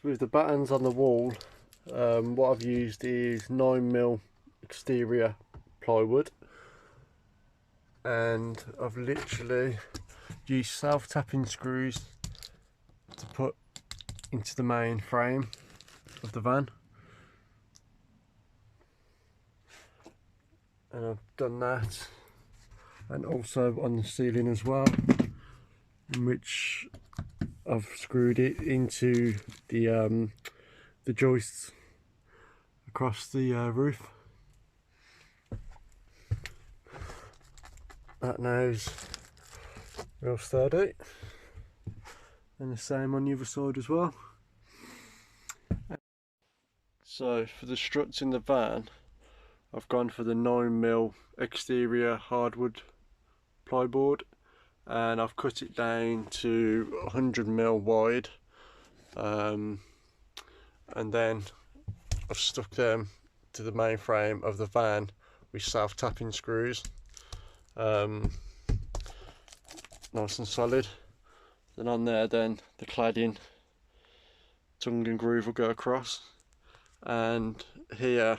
with the battens on the wall, what I've used is 9mm exterior plywood, and I've literally used self-tapping screws to put into the main frame of the van, and I've done that, and also on the ceiling as well, in which I've screwed it into the joists across the roof. That now's real sturdy, and the same on the other side as well. So for the struts in the van, I've gone for the 9mm exterior hardwood plyboard, and I've cut it down to 100mm wide, and then I've stuck them to the main frame of the van with self-tapping screws, nice and solid. Then on there, then the cladding tongue and groove will go across, and here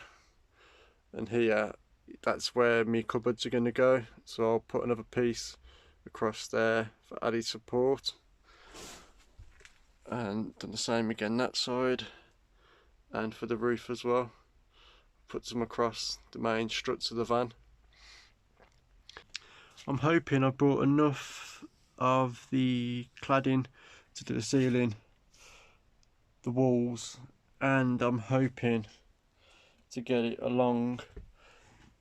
and here, that's where my cupboards are going to go, so I'll put another piece across there for added support, and done the same again that side, and for the roof as well, put some across the main struts of the van. I'm hoping I brought enough of the cladding to do the ceiling, the walls, and I'm hoping to get it along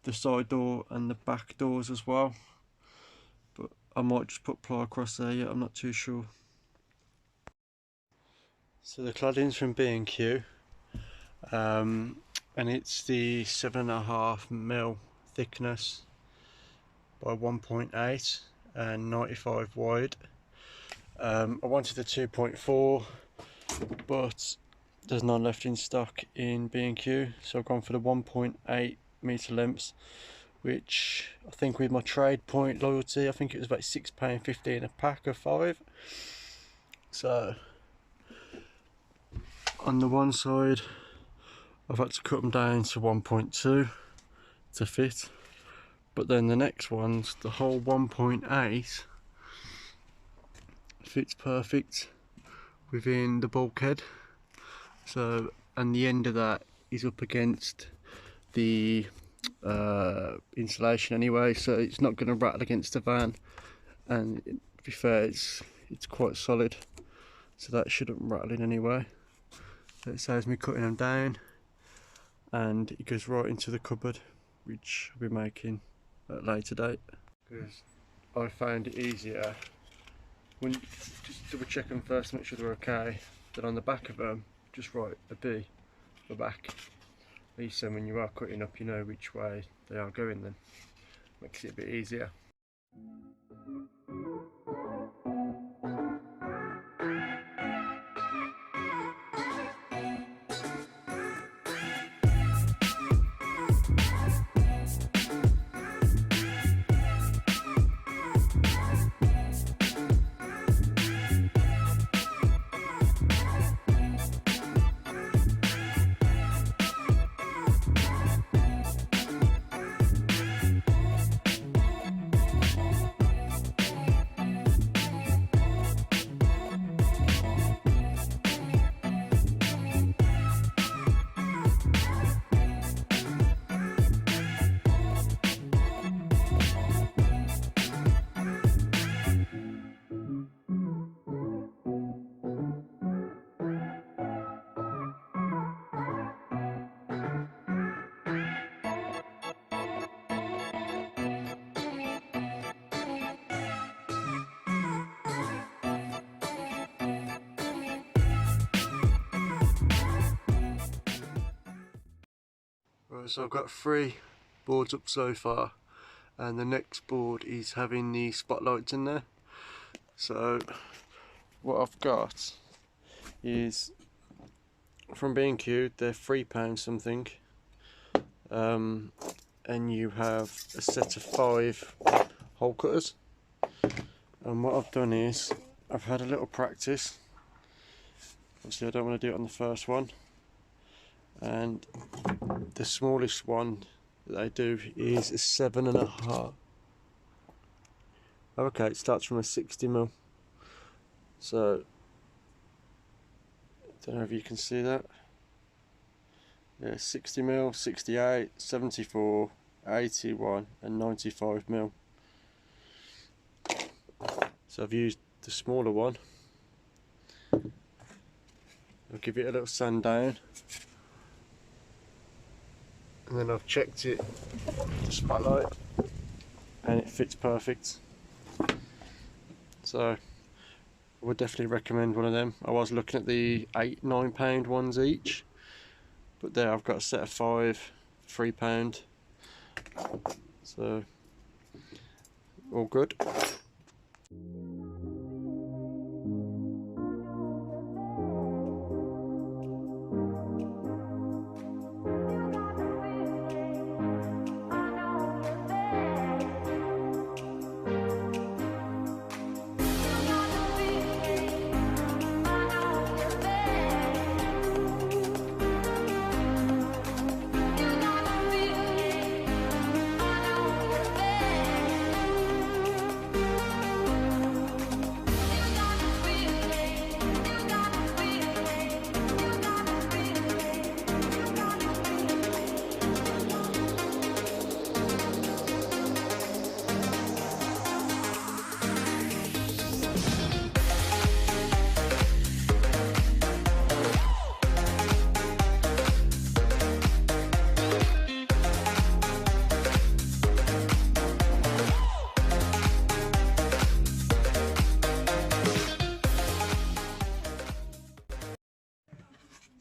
the side door and the back doors as well, but I might just put ply across there yet, I'm not too sure. So the cladding's from B&Q, and it's the 7.5mm thickness by 1.8 and 95 wide. I wanted the 2.4, but there's none left in stock in B&Q, so I've gone for the 1.8 metre lengths, which I think with my trade point loyalty, I think it was about £6.50 a pack of 5. So on the one side I've had to cut them down to 1.2 to fit, but then the next ones, the whole 1.8 fits perfect within the bulkhead. So, and the end of that is up against the insulation anyway, so it's not going to rattle against the van, and to be fair, it's quite solid, so that shouldn't rattle in anyway. So it saves me cutting them down, and it goes right into the cupboard, which I'll be making at a later date, because I found it easier when just double check them first, make sure they're okay, then on the back of them just write a B for back. At least then when you are cutting up, you know which way they are going, then makes it a bit easier. Right, so I've got 3 boards up so far, and the next board is having the spotlights in there. So what I've got is from B&Q, they're £3 something, and you have a set of 5 hole cutters. And what I've done is I've had a little practice Obviously I don't want to do it on the first one, and the smallest one that they do is a 7.5. Okay, it starts from a 60mm, so I don't know if you can see that. Yeah, 60mm, 68, 74, 81 and 95mm. So I've used the smaller one. I'll give it a little sand down, and then I've checked it, the spotlight, and it fits perfect. So I would definitely recommend one of them. I was looking at the £8–9 ones each, but there I've got a set of 5, £3. So all good.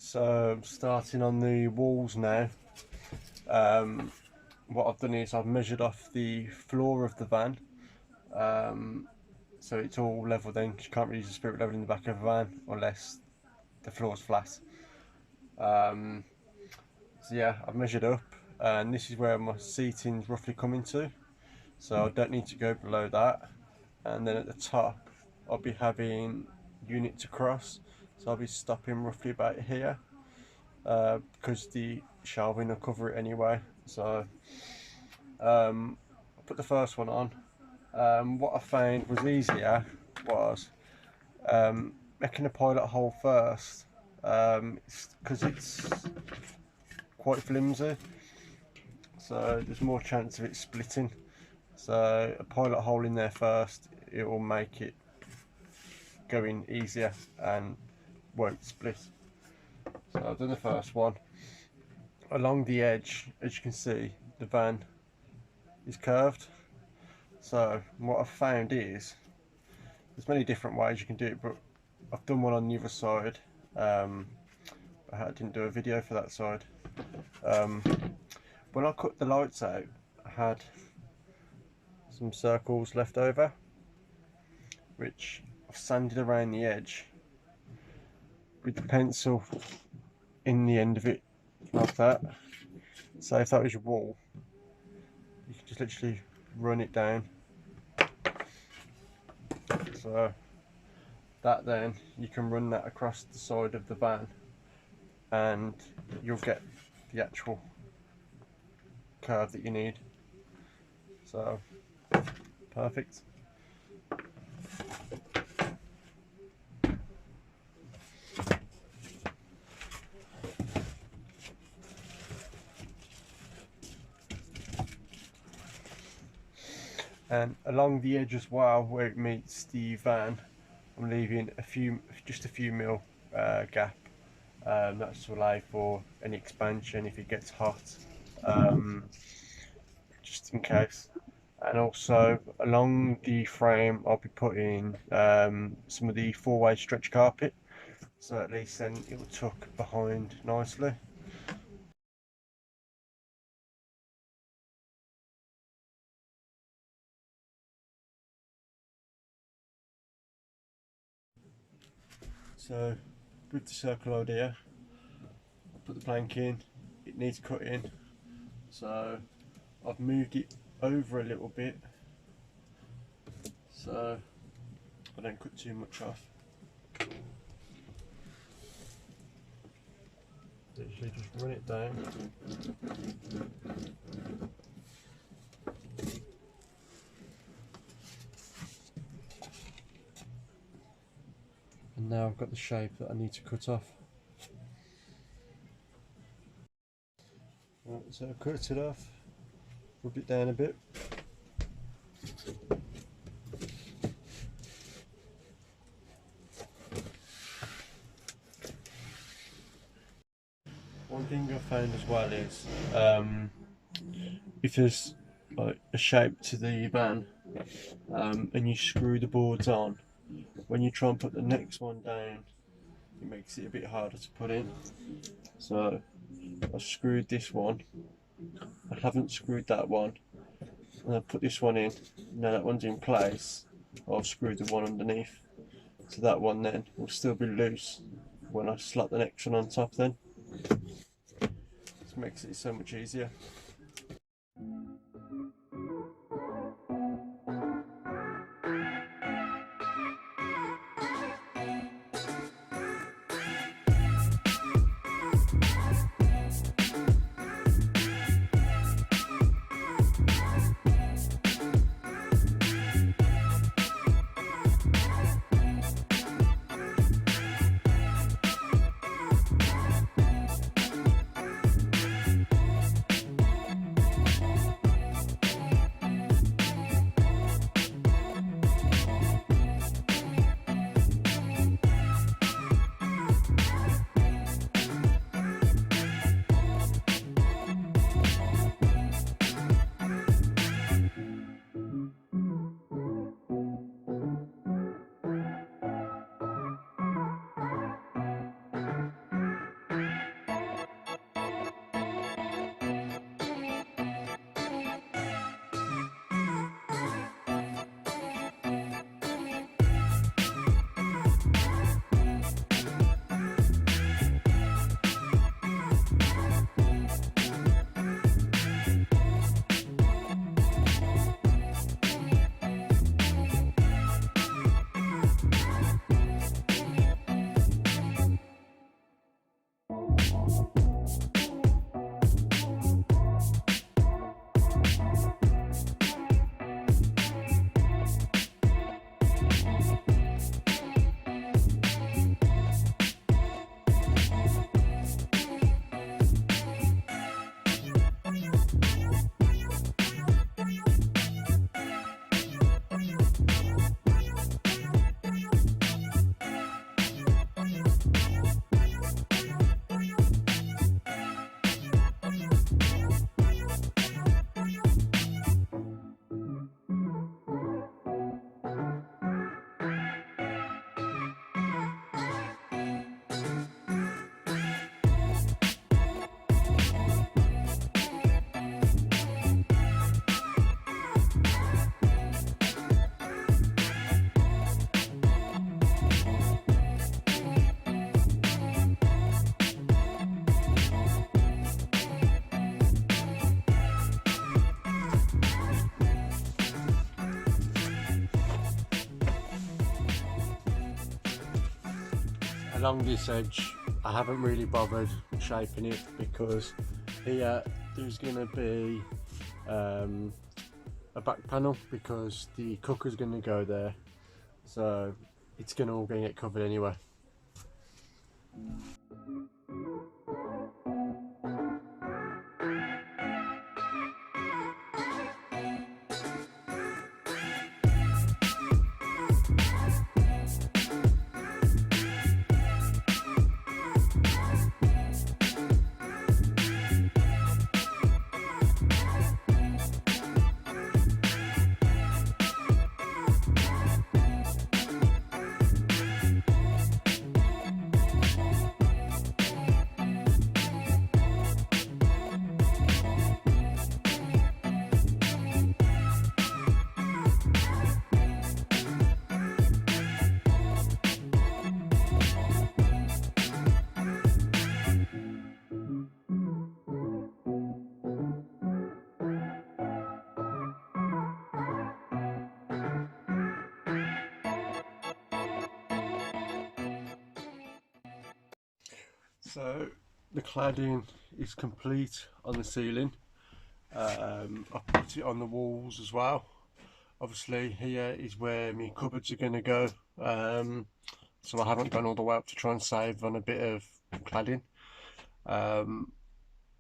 So starting on the walls now, what I've done is I've measured off the floor of the van, so it's all level then, 'cause you can't really use a spirit level in the back of a van unless the floor's flat. So yeah, I've measured up, and this is where my seating's roughly coming to, so I don't need to go below that. And then at the top I'll be having unit to cross, so I'll be stopping roughly about here, because the shelving will cover it anyway. So I put the first one on. What I found was easier was making a pilot hole first, because it's quite flimsy, so there's more chance of it splitting. So a pilot hole in there first, it will make it go in easier and won't split. So I've done the first one. Along the edge, as you can see, the van is curved. So what I've found is there's many different ways you can do it, but I've done one on the other side. I didn't do a video for that side. When I cut the lights out, I had some circles left over, which I've sanded around the edge with the pencil in the end of it, like that. So if that was your wall, you could just literally run it down. So that, then you can run that across the side of the van, and you'll get the actual curve that you need. So perfect. And along the edge as well, where it meets the van, I'm leaving just a few mil gap. That's to allow for any expansion if it gets hot, just in case. And also along the frame, I'll be putting some of the 4-way stretch carpet, so at least then it will tuck behind nicely. So with the circle idea, I put the plank in, it needs cutting, so I've moved it over a little bit so I don't cut too much off. literally just run it down. And now I've got the shape that I need to cut off. Right, so I've cut it off, rub it down a bit. One thing I've found as well is if there's like a shape to the van and you screw the boards on, when you try and put the next one down, it makes it a bit harder to put in. So I've screwed this one, I haven't screwed that one, and I've put this one in. Now that one's in place, I've screwed the one underneath, so that one then will still be loose when I slot the next one on top then. This makes it so much easier. Along this edge, I haven't really bothered shaping it because here there's going to be a back panel because the cooker's going to go there, so it's going to all get covered anyway. So the cladding is complete on the ceiling. I put it on the walls as well. Obviously here is where my cupboards are going to go, so I haven't gone all the way up to try and save on a bit of cladding.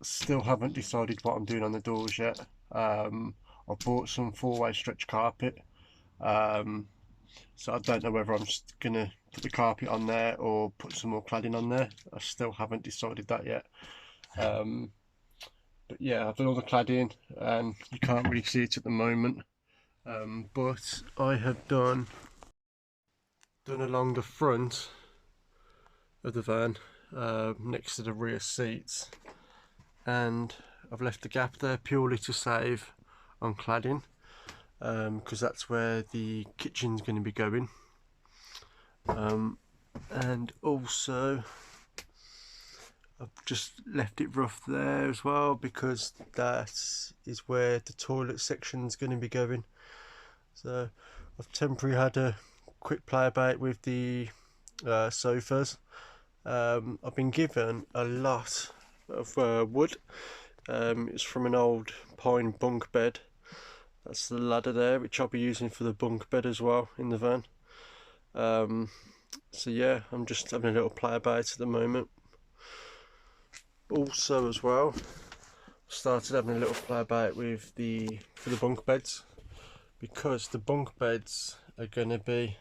Still haven't decided what I'm doing on the doors yet. I bought some 4-way stretch carpet, so I don't know whether I'm just going to put the carpet on there or put some more cladding on there. I still haven't decided that yet. But yeah, I've done all the cladding and you can't really see it at the moment. But I have done along the front of the van, next to the rear seats, and I've left the gap there purely to save on cladding, because that's where the kitchen's going to be going. And also I've just left it rough there as well, because that is where the toilet section is going to be going. So I've temporarily had a quick play about with the sofas. I've been given a lot of wood. It's from an old pine bunk bed. That's the ladder there, which I'll be using for the bunk bed as well in the van. So yeah, I'm just having a little play about at the moment. Also as well, started having a little play about with for the bunk beds, because the bunk beds are going to be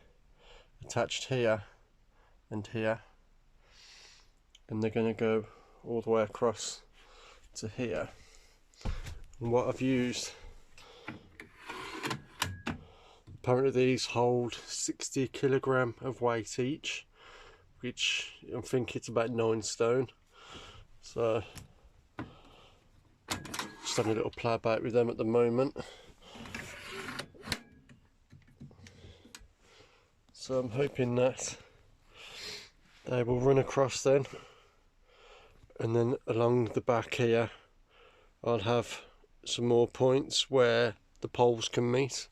attached here and here, and they're going to go all the way across to here. And what I've used, apparently these hold 60 kilogram of weight each, which I think it's about 9 stone. So just having a little play about with them at the moment. So I'm hoping that they will run across then, and then along the back here I'll have some more points where the poles can meet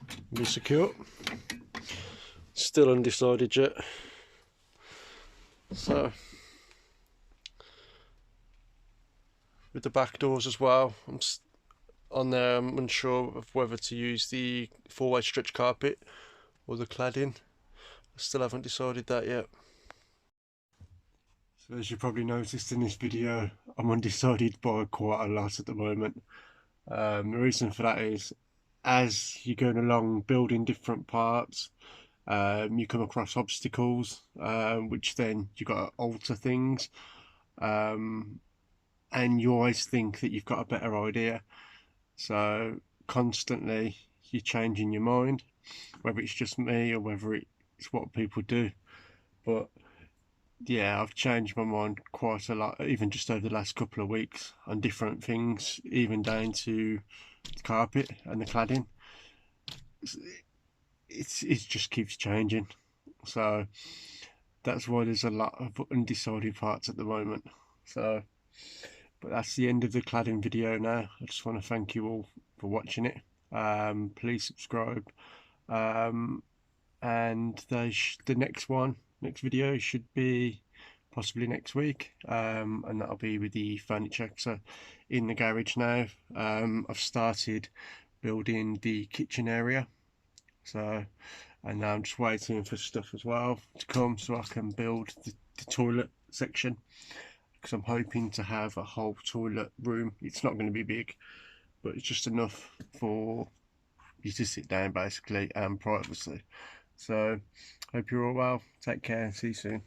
and be secure. Still undecided yet. So with the back doors as well, I'm on there, I'm unsure of whether to use the 4-way stretch carpet or the cladding. I still haven't decided that yet. So as you probably noticed in this video, I'm undecided by quite a lot at the moment. The reason for that is, as you're going along building different parts, you come across obstacles, which then you've got to alter things, and you always think that you've got a better idea, so constantly you're changing your mind, whether it's just me or whether it's what people do. But yeah, I've changed my mind quite a lot, even just over the last couple of weeks, on different things, even down to the carpet and the cladding. It just keeps changing, so that's why there's a lot of undecided parts at the moment. So, but that's the end of the cladding video now. I just want to thank you all for watching it. Please subscribe, and the next video should be possibly next week, and that'll be with the furniture. So in the garage now, I've started building the kitchen area, so, and now I'm just waiting for stuff as well to come so I can build the toilet section, because I'm hoping to have a whole toilet room. It's not going to be big, but it's just enough for you to sit down basically, and privacy. So hope you're all well, take care, see you soon.